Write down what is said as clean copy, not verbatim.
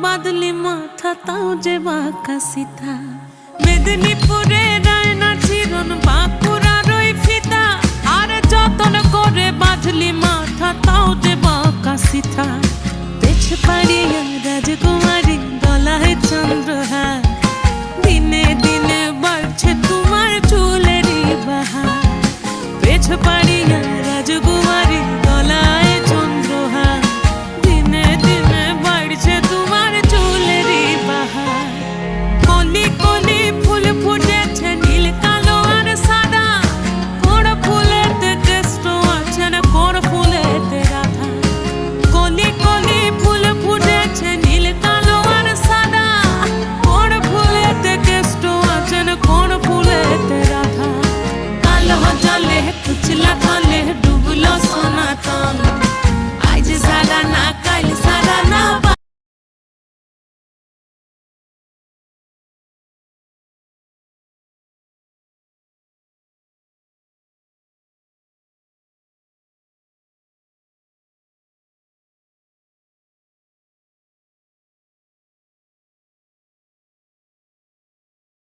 বাদলি মাথা তাও যে বাঁকা সিথা মেদিনীপুরে রায়না চিরন বাঁকুড়ার ওই ফিতা আর যতন করে বাঁধলি মাথা তাও যে বাঁকা সিথা পেছ পাড়িয়া রাজকুমার